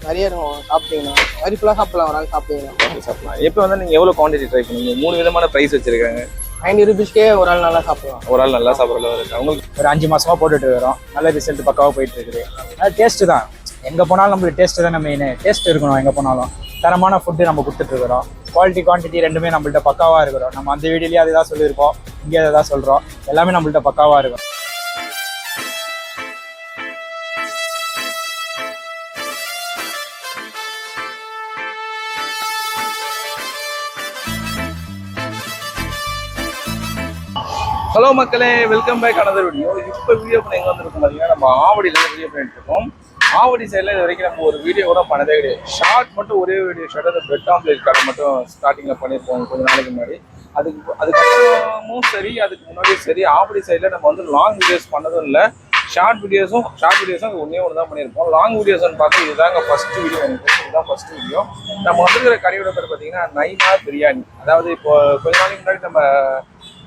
நிறைய சாப்பிட்டீங்கன்னா வரி ஃபுல்லாக சாப்பிடலாம். ஒரு ஆள் சாப்பிட்டீங்கன்னா இப்போ வந்து நீங்கள் எவ்வளோ குவான்டிட்டி ட்ரை பண்ணுவீங்க? 3 விதமான ப்ரைஸ் வச்சிருக்காங்க. 90 ரூபீஸ்க்கே ஒரு ஆள் நல்லா சாப்பிடலாம். ஒரு ஆள் நல்லா சாப்பிட்றதுல இருக்கு. அவங்களுக்கு ஒரு 5 மாசமா போட்டுட்டு இருக்கிறோம். நல்ல ரிசல்ட் பக்காவாக போயிட்டு இருக்குது. அது டேஸ்ட்டு தான். எங்கே போனாலும் நம்மளுக்கு டேஸ்ட்டு தானே மெயின். டேஸ்ட் இருக்கணும். எங்கே போனாலும் தரமான ஃபுட்டு நம்ம கொடுத்துட்ருக்குறோம். குவாலிட்டி குவான்டிட்டி ரெண்டுமே நம்மள்ட்ட பக்காவாக இருக்கிறோம். நம்ம அந்த வீடியோலேயே அதை தான் சொல்லியிருக்கோம், இங்கே அதை தான் சொல்கிறோம். எல்லாமே நம்மள்ட்ட பக்காவாக இருக்கும். ஹலோ மக்களே, வெல்கம் பேக் அனதர் வீடியோ. இப்போ வீடியோ பண்ண எங்கே வந்துருக்கோம் பார்த்தீங்கன்னா, நம்ம ஆவடியில் வீடியோ பண்ணிட்டு இருக்கோம். ஆவடி சைடில் இது வரைக்கும் நம்ம ஒரு வீடியோ கூட பண்ணதே கிடையாது. ஷார்ட் மட்டும் ஒரே வீடியோ ஷார்ட், அந்த பிரெட் ஆம்லேட் கடை மட்டும் ஸ்டார்டிங்கில் பண்ணியிருப்போம் கொஞ்சம் நாளைக்கு முன்னாடி. அதுக்கப்புறமும் சரி, அதுக்கு முன்னாடியும் சரி, ஆவடி சைடில் நம்ம வந்து லாங் வீடியோஸ் பண்ணதும் இல்லை. ஷார்ட் வீடியோஸும் ஒன்றே ஒன்று தான் பண்ணியிருப்போம். லாங் வீடியோஸ்ன்னு பார்த்தா இதுதாங்க ஃபஸ்ட்டு வீடியோ. இதுதான் ஃபஸ்ட்டு வீடியோ. நம்ம வந்துருக்கிற கடையோட பேர் பார்த்தீங்கன்னா நைனா பிரியாணி. அதாவது இப்போ கொஞ்ச நாளைக்கு முன்னாடி நம்ம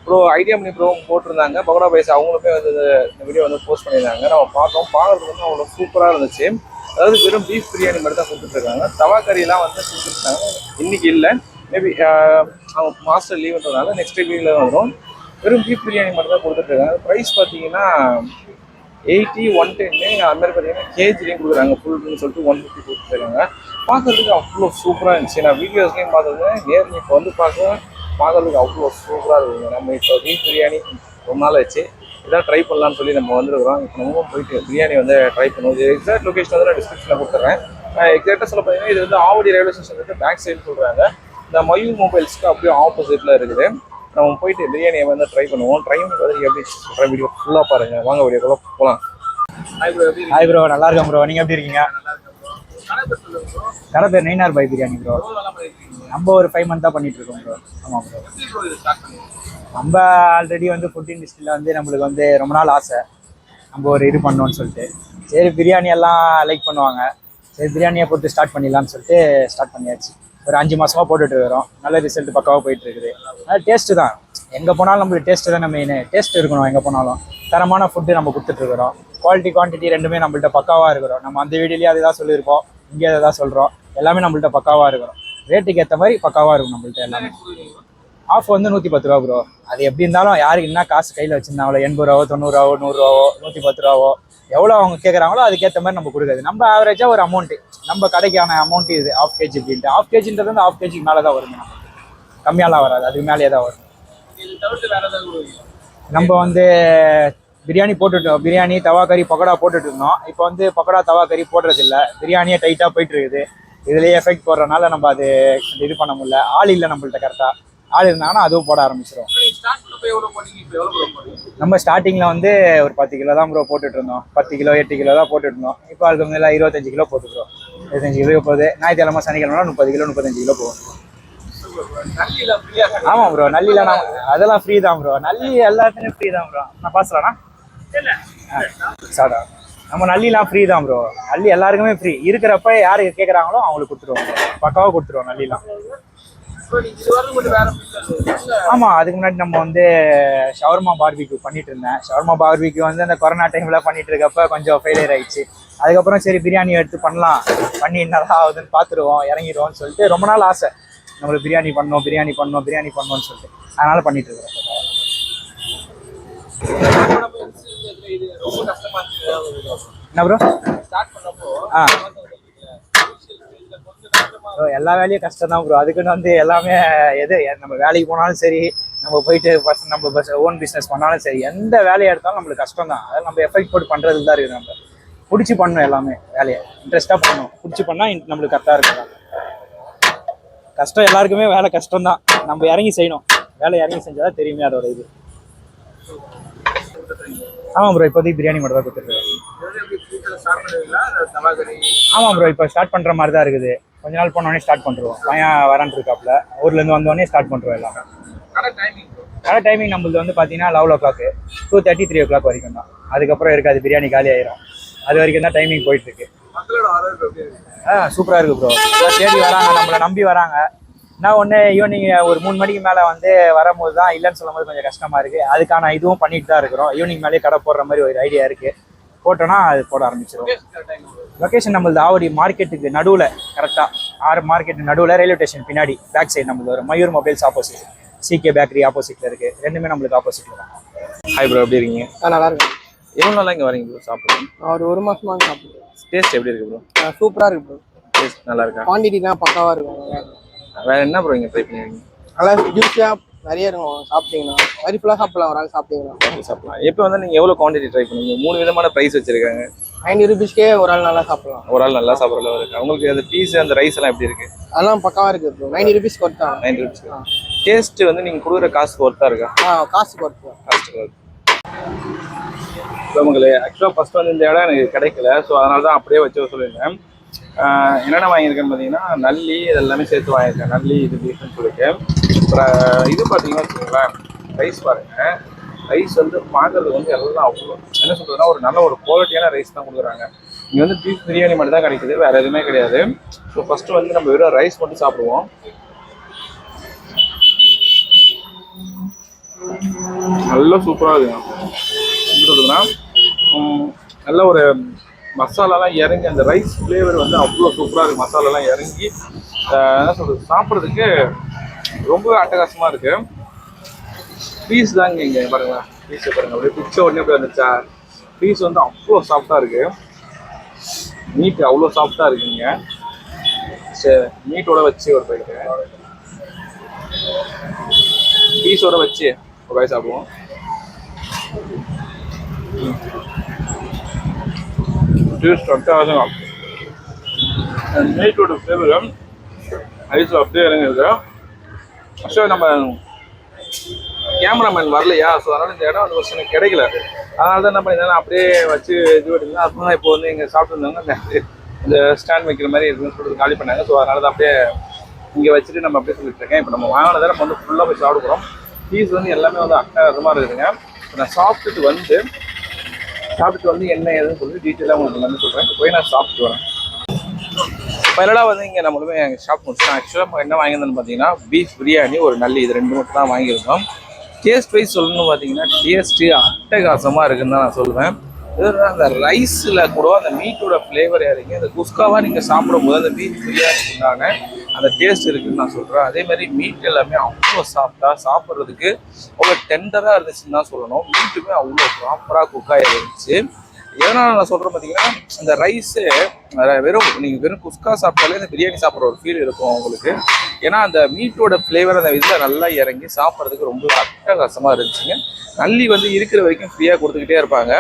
ப்ரோ ஐடியா பண்ணி ப்ரோ போட்டிருந்தாங்க. பகோடா பைஸ் அவங்களுமே வந்து இந்த வீடியோ வந்து போஸ்ட் பண்ணியிருந்தாங்க. நம்ம பார்க்கறதுக்கு வந்து அவ்வளோ சூப்பராக இருந்துச்சு. அதாவது வெறும் பீஃப் பிரியாணி மட்டும் தான் கொடுத்துட்ருக்காங்க. தவா கறியெல்லாம் வந்து கொடுத்துருக்காங்க. இன்றைக்கி இல்லை, மேபி அவங்க மாஸ்டர் லீவ்ன்றதுனால நெக்ஸ்ட் வீக்கில் தான் வரும். வெறும் பீஃப் பிரியாணி மட்டும் தான் கொடுத்துட்ருக்காங்க. ப்ரைஸ் பார்த்தீங்கன்னா 80, 110 அது மாதிரி பார்த்தீங்கன்னா கேஜிலையும் கொடுக்குறாங்க. ஃபுல்னு சொல்லிட்டு 150 கொடுத்துருக்காங்க. பார்க்கறதுக்கு அவ்வளோ சூப்பராக இருந்துச்சு. நான் வீடியோஸ்லேயும் பார்த்துருக்கேன், நேரில் இப்போ வந்து பார்க்கறதுக்கு அவ்வளோ சூப்பராக இருக்குங்க. நம்ம இப்போ பீஃப் பிரியாணி ரொம்ப நாள் வச்சு இதான் ட்ரை பண்ணலான்னு சொல்லி நம்ம வந்துருக்குறோம். இப்போ நம்ம போயிட்டு பிரியாணி வந்து ட்ரை பண்ணுவோம். இது எக்ஸாக்ட் லொக்கேஷன் வந்து நான் டிஸ்கிரிப்ஷனில் கொடுத்துட்றேன். எக்ஸாக்டாக சொல்ல பார்த்தீங்கன்னா இது வந்து ஆவடி ரயில்வே ஸ்டேஷனுக்கு பேக் சைடு சொல்கிறாங்க. இந்த மயூர் மொபைல்ஸ்க்கு அப்படியே ஆப்போசிட்டில் இருக்குது. நம்ம போயிட்டு பிரியாணியை வந்து ட்ரை பண்ணுவோம். ட்ரை பண்ணி பார்த்துட்டு எப்படி சொல்கிற வீடியோ ஃபுல்லாக பாருங்கள். வாங்க வீடியோக்குள்ள போகலாம். ஹாய் ப்ரோ, நல்லா இருக்கேன் ப்ரோ. நீங்கள் எப்படி இருக்கீங்க? கடை பேர் நைனார் பாய் பிரியாணி ப்ரோ. நம்ம ஒரு 5 மந்த்தாக பண்ணிட்டு இருக்கோம் ப்ரோ. ஆமாம் ப்ரோ. நம்ம ஆல்ரெடி வந்து ஃபுட் இண்டஸ்ட்ரியில் வந்து நம்மளுக்கு வந்து ரொம்ப நாள் ஆசை, நம்ம ஒரு இது பண்ணோன்னு சொல்லிட்டு. சரி பிரியாணி எல்லாம் லைக் பண்ணுவாங்க, சரி பிரியாணியை போட்டு ஸ்டார்ட் பண்ணிடலான்னு சொல்லிட்டு ஸ்டார்ட் பண்ணியாச்சு. ஒரு 5 மாசமா போட்டுட்டு இருக்கிறோம். நல்ல ரிசல்ட் பக்காவாக போயிட்டு இருக்குது. அதனால் டேஸ்ட்டு தான். எங்கே போனாலும் நம்மளுக்கு டேஸ்ட்டு தானே மெயின். டேஸ்ட் இருக்கணும். எங்கே போனாலும் தரமான ஃபுட்டு நம்ம கொடுத்துட்ருக்குறோம். குவாலிட்டி குவான்டிட்டி ரெண்டுமே நம்மள்ட்ட பக்காவாக இருக்கிறோம். நம்ம அந்த வீடியோலேயே அதை தான் சொல்லியிருக்கோம், இங்கே அதை தான் சொல்கிறோம். எல்லாமே நம்மள்ட்ட பக்காவாக இருக்கிறோம். ரேட்டுக்கு ஏற்ற மாதிரி பக்காவாக இருக்கும் நம்மள்ட்ட எல்லாமே. ஆஃப் வந்து 110 ரூபா ப்ரோ. அது எப்படி இருந்தாலும் யாருக்கு என்ன காசு கையில் வச்சுருந்தாங்களோ 80 ரூபாவோ 90 ரூபாவோ 100 ரூபாவோ 110 ரூபாவோ எவ்வளோ அவங்க கேட்குறாங்களோ அதுக்கேற்ற மாதிரி நம்ம கொடுக்குறது. நம்ம ஆவரேஜாக ஒரு அமௌண்ட்டு, நம்ம கடைக்கான அமௌண்ட்டு இது 1/2 kg அப்படின்ட்டு. 1/2 kgன்றது வந்து 1/2 kg மேலே தான் வருங்க. நம்ம கம்மியாலாம் வராது, அதுக்கு மேலேயே தான் வரும். நம்ம வந்து பிரியாணி போட்டுட்டோம். பிரியாணி தவா கறி பக்கோடா போட்டுட்டு இருந்தோம். இப்போ வந்து பக்கோடா தவா கறி போடுறதில்ல. பிரியாணியே டைட்டாக போயிட்டு இருக்குது. இதுலேயே எஃபெக்ட் போடுறதுனால நம்ம அது இது பண்ண முடியல. ஆள் இல்லை நம்மள்ட்ட. கரெக்டாக ஆள் இருந்தாங்கன்னா அதுவும் போட ஆரம்பிச்சிடும். நம்ம ஸ்டார்டிங்கில் வந்து ஒரு 10 கிலோ தான் ப்ரோ போட்டுட்டு இருந்தோம். 10 கிலோ 8 கிலோ தான் போட்டுட்டு இருந்தோம். இப்போ அதுக்கு வந்து 25 கிலோ போட்டுக்கிறோம். 25 கிலோ போகுது. ஞாயிற்றுக்கிழமை சனிக்கிழமை 30 கிலோ 35 கிலோ போகும். ஆமாம் ப்ரோ. நல்லில நான் அதெல்லாம் ஃப்ரீ தான் ப்ரோ. நல்லி எல்லாத்துலேயும் ஃப்ரீ தான் ப்ரோ. நான் பாசலாண்ணா சாடா. நம்ம நல்லிலாம் ஃப்ரீ தான் ப்ரோ. நல்லி எல்லாருக்குமே ஃப்ரீ. இருக்கிறப்ப யார் கேட்குறாங்களோ அவங்களுக்கு கொடுத்துருவோம். பக்காவாக கொடுத்துருவோம் நல்லிலாம். ஆமாம், அதுக்கு முன்னாடி நம்ம வந்து ஷவர்மா பார்பிக்யூ பண்ணிட்டு இருந்தேன். ஷவர்மா பார்பிக்யூ வந்து அந்த கொரோனா டைமில் பண்ணிட்டு இருக்கப்ப கொஞ்சம் ஃபெயிலியர் ஆயிடுச்சு. அதுக்கப்புறம் சரி பிரியாணி எடுத்து பண்ணலாம், பண்ணி என்னதான் ஆகுதுன்னு பார்த்துருவோம், இறங்கிடுவோம்னு சொல்லிட்டு ரொம்ப நாள் ஆசை நம்மளுக்கு பிரியாணி பண்ணணும்னு சொல்லிட்டு. அதனால் பண்ணிட்டு இருக்கிறோம். என்ன ப்ரோ? எல்லா வேலையும் கஷ்டம் தான் ப்ரோ. அதுக்குன்னு வந்து எல்லாமே எது நம்ம வேலைக்கு போனாலும் சரி, நம்ம போயிட்டு நம்ம ஓன் பிஸ்னஸ் பண்ணாலும் சரி, எந்த வேலையை எடுத்தாலும் நம்மளுக்கு கஷ்டம் தான். அதில் நம்ம எஃபெக்ட் போட்டு பண்ணுறதுக்கு தான் இருக்குது. நம்ம பிடிச்சி பண்ணணும் எல்லாமே வேலையை இன்ட்ரெஸ்ட்டாக பண்ணணும். பிடிச்சி பண்ணால் நம்மளுக்கு கரெக்டாக இருக்கும். கஷ்டம் எல்லாருக்குமே வேலை கஷ்டம் தான், நம்ம இறங்கி செய்யணும். வேலை இறங்கி செஞ்சால் தான் தெரியுமே அதோட இது. ஆமாம் ப்ரோ, இப்போதைக்கு பிரியாணி மட்டும் தான் கொடுத்துருக்கேன். ஆமாம் ப்ரோ, இப்போ ஸ்டார்ட் பண்ணுற மாதிரி தான் இருக்குது. கொஞ்ச நாள் போனோடனே ஸ்டார்ட் பண்ணுறோம். பையன் வரான் இருக்காப்புல, ஊர்லேருந்து வந்தோடனே ஸ்டார்ட் பண்ணுறோம் எல்லாமே. கடை டைமிங் நம்மளுக்கு வந்து பார்த்தீங்கன்னா 11 o'clock, 2:30, 3 o'clock வரைக்கும் தான். அதுக்கப்புறம் இருக்காது, பிரியாணி காலி ஆயிரும். அது வரைக்கும் தான் டைமிங் போயிட்டுருக்கு. சூப்பராக இருக்குது ப்ரோ. தேடி வராங்க, நம்மளை நம்பி வராங்க. நான் ஒன்று ஈவினிங் ஒரு 3 மணிக்கு மேலே வந்து வரும்போது தான் இல்லைன்னு சொல்லும் போது கொஞ்சம் கஷ்டமாக இருக்குது. அதுக்கான இதுவும் பண்ணிட்டு தான் இருக்கிறோம். ஈவினிங் மேலேயே கடை போடுற மாதிரி ஒரு ஐடியா இருக்குது. போட்டோன்னா அது போட ஆரம்பிச்சிடும். லொக்கேஷன் நம்மளது ஆவடி மார்க்கெட்டுக்கு நடுவில், கரெக்டாக 6 மார்க்கெட்டு நடுவில், ரயில்வே ஸ்டேஷன் பின்னாடி பேக் சைடு நம்மளுக்கு ஒரு மயூர் மொபைல்ஸ் ஆப்போசிட், சிகே பேக்கரி ஆப்போசிட்டில் இருக்குது. ரெண்டுமே நம்மளுக்கு ஆப்போசிட்டில் தான். ஹாய் ப்ரோ, எப்படி இருக்கீங்க? நல்லா இருக்கும். எவ்வளோ நாளாக இங்கே வரீங்க ப்ரோ சாப்பிடுங்க? ஒரு மாசமா சாப்பிடுவோம். டேஸ்ட் எப்படி இருக்கு ப்ரோ? சூப்பராக இருக்கு ப்ரோ. டேஸ்ட் நல்லா இருக்கா? குவான்டிட்டி தான் பக்காவாக இருக்கும். வேற என்ன ப்ரோ இங்கே ட்ரை பண்ணுவீங்க? நல்லா ஜூஸியாக நிறைய இருக்கும். சாப்பிட்டீங்கன்னா வரி ஃபுல்லாக சாப்பிடலாம். ஒரு ஆள் சாப்பிட்டீங்கன்னா சாப்பிடலாம். இப்போ வந்து நீங்கள் எவ்வளோ குவான்டிட்டி ட்ரை பண்ணுவீங்க? 3 விதமான ப்ரைஸ் வச்சிருக்காங்க. 90 rupeesக்கே ஒரு ஆள் நல்லா சாப்பிடலாம். ஒரு ஆள் நல்லா சாப்பிட்ற அளவு இருக்கு. உங்களுக்கு அந்த பீஸ், அந்த ரைஸ் எல்லாம் எப்படி இருக்கு? அதெல்லாம் பக்காவாக இருக்குது ப்ரோ. 90 rupees ஒர்த்தா. 90 rupees. டேஸ்ட் வந்து நீங்கள் கொடுக்குற காசுக்கு ஒர்த்தா இருக்கா? காசுக்கு ஒர்த்து. காசுக்கு ஒர்த்து. உங்களே ஆக்சுவலாக ஃபர்ஸ்ட் வந்து இந்த இடம் எனக்கு கிடைக்கல, ஸோ அதனால தான் அப்படியே வச்சு சொல்லியிருந்தேன். என்னென்ன வாங்கியிருக்கேன்னு பார்த்தீங்கன்னா நல்லி இதெல்லாமே சேர்த்து வாங்கியிருக்கேன். நல்லி இது பீஃப்னு சொல்லிட்டு. அப்புறம் இது பார்த்தீங்கன்னா வச்சுக்கோங்களேன், ரைஸ் பாருங்கள். ரைஸ் வந்து பார்க்கறதுக்கு வந்து எல்லாம் அவ்வளோ என்ன சொல்கிறதுனா ஒரு நல்ல ஒரு குவாலிட்டியான ரைஸ் தான் கொடுக்குறாங்க. இங்கே வந்து பீஃப் பிரியாணி மட்டும் தான் கிடைக்குது, வேறு எதுவுமே கிடையாது. ஸோ ஃபஸ்ட்டு வந்து நம்ம வெறும் ரைஸ் மட்டும் சாப்பிடுவோம். நல்லா சூப்பராக இருக்குங்க. எப்படி சொல்றதுன்னா நல்ல ஒரு மசாலாலாம் இறங்கி அந்த ரைஸ் ஃப்ளேவர் வந்து அவ்வளோ சூப்பராக இருக்குது. மசாலாலாம் இறங்கி என்ன சொல்கிறது, சாப்பிட்றதுக்கு ரொம்ப அட்டகாசமாக இருக்குது. பீஸ் தாங்க இங்கே பாருங்க, பீஸை பாருங்க, அப்படியே பிச்சை உடனே போய் வந்துச்சா. பீஸ் வந்து அவ்வளோ சாஃப்டாக இருக்குது. மீட் அவ்வளோ சாஃப்டாக இருக்குங்க. சரி, மீட்டோட வச்சு ஒரு போயிட்டு பீஸோட வச்சு ஒரு வாய் சாப்பிடுவோம். டேஸ்ட் அட்டகாசம். மீட்டோட ஃப்ளேவர் ஐஸில் அப்படியே இறங்குது. ஆக்சுவலாக நம்ம கேமராமேன் வரலையா, ஸோ அதனால் இந்த இடம் வந்து ஃபஸ்ட் எனக்கு கிடைக்கல. அதனால தான் என்ன பண்ணியிருந்தேன், அப்படியே வச்சு இது பண்ணியிருந்தேன். அப்போ தான் இப்போ வந்து இங்கே சாப்பிட்டுருந்தாங்க, இந்த ஸ்டாண்ட் வைக்கிற மாதிரி இருக்குன்னு சொல்லிட்டு காலி பண்ணாங்க. ஸோ அதனால தான் அப்படியே இங்கே வச்சுட்டு நம்ம அப்படியே சொல்லிட்டு இருக்கேன். இப்போ நம்ம வாங்கினதை நம்ம வந்து ஃபுல்லாக போய் சாப்பிட போகிறோம். பீஸ் வந்து எல்லாமே வந்து அட்டகாசமாக இருக்குதுங்க. நான் சாப்பிட்டுட்டு வந்து என்ன ஏதுன்னு சொல்லிட்டு டீட்டெயிலாக உங்களுக்கு வந்து சொல்கிறேன். போய் நான் சாப்பிட்டு வரேன். ஃபைனலாக வந்து இங்கே நம்மளுமே எங்கள் ஷாப் முடிச்சோம். ஆக்சுவலாக என்ன வாங்கியிருந்தோன்னு பார்த்தீங்கன்னா பீஃப் பிரியாணி, ஒரு நல்லி, இது 2 மட்டும் தான் வாங்கியிருந்தோம். டேஸ்ட் வைஸ் சொல்லணும்னு பார்த்தீங்கன்னா டேஸ்ட்டு அட்டகாசமாக இருக்குதுன்னு தான் நான் சொல்லுவேன். அந்த ரைஸில் கூட அந்த மீட்டோட ஃப்ளேவர் இறங்கி அந்த குஸ்காவாக நீங்கள் சாப்பிடும்போது அந்த பீஃப் பிரியாணிக்கு உண்டான அந்த டேஸ்ட் இருக்குதுன்னு நான் சொல்கிறேன். அதேமாதிரி மீட் எல்லாமே அவ்வளோ சாஃப்டாக, சாப்பிட்றதுக்கு அவ்வளோ டெண்டராக இருந்துச்சுன்னு தான் சொல்லணும். மீட்டுமே அவ்வளோ ப்ராப்பராக குக்காக இருந்துச்சு. எதனால் நான் சொல்கிறேன் பார்த்தீங்கன்னா, இந்த ரைஸு நீங்கள் வெறும் குஸ்கா சாப்பிட்டாலே இந்த பிரியாணி சாப்பிட்ற ஒரு ஃபீல் இருக்கும் உங்களுக்கு. ஏன்னா அந்த மீட்டோட ஃப்ளேவர் அந்த இதில் நல்லா இறங்கி சாப்பிட்றதுக்கு ரொம்ப அட்டகாசமாக இருந்துச்சுங்க. நல்லி வந்து இருக்கிற வரைக்கும் ஃப்ரீயாக கொடுத்துக்கிட்டே இருப்பாங்க.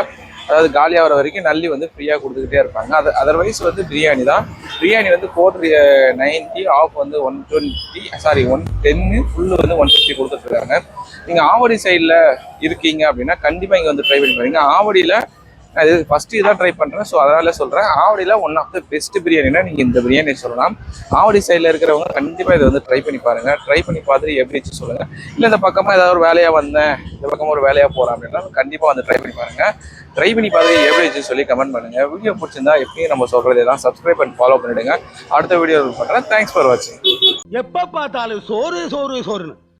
அதாவது காலியாகிற வரைக்கும் நல்லி வந்து ஃப்ரீயாக கொடுத்துக்கிட்டே இருப்பாங்க. அதர்வைஸ் வந்து பிரியாணி தான். பிரியாணி வந்து 490, ஆஃப் வந்து 110, ஃபுல்லு வந்து 150 கொடுத்துட்ருக்காங்க. நீங்கள் ஆவடி சைடில் இருக்கீங்க அப்படின்னா கண்டிப்பாக இங்கே வந்து ட்ரை பண்ணி பாருங்க. ஆவடியில் நான் இது ஃபஸ்ட்டு இதான் ட்ரை பண்ணுறேன், ஸோ அதனால சொல்கிறேன். ஆவடியில் ஒன் ஆஃப் த பெஸ்ட் பிரியாணினா நீங்கள் இந்த பிரியாணி சொல்லலாம். ஆவடி சைடில் இருக்கிறவங்க கண்டிப்பாக இதை வந்து ட்ரை பண்ணி பாருங்கள். ட்ரை பண்ணி பார்த்துட்டு எப்படி இருந்துச்சு சொல்லுங்கள். இல்லை இந்த பக்கமாக ஏதாவது ஒரு வேலையாக வந்தேன், இந்த பக்கமாக ஒரு வேலையாக போகிறேன் அப்படின்னா கண்டிப்பாக வந்து ட்ரை பண்ணி பாருங்கள். ட்ரை பண்ணி பார்த்துட்டு எப்படி இருந்துச்சு சொல்லி கமெண்ட் பண்ணுங்கள். வீடியோ பிடிச்சிருந்தா எப்பயும் நம்ம சொல்கிறது எல்லாம் சப்ஸ்கிரைப் பண்ணி ஃபாலோ பண்ணிவிடுங்க. அடுத்த வீடியோ பண்ணுறேன். தேங்க்ஸ் ஃபார் வாட்சிங். எப்போ பார்த்தாலும் சோறு சோறு சோறுன்னு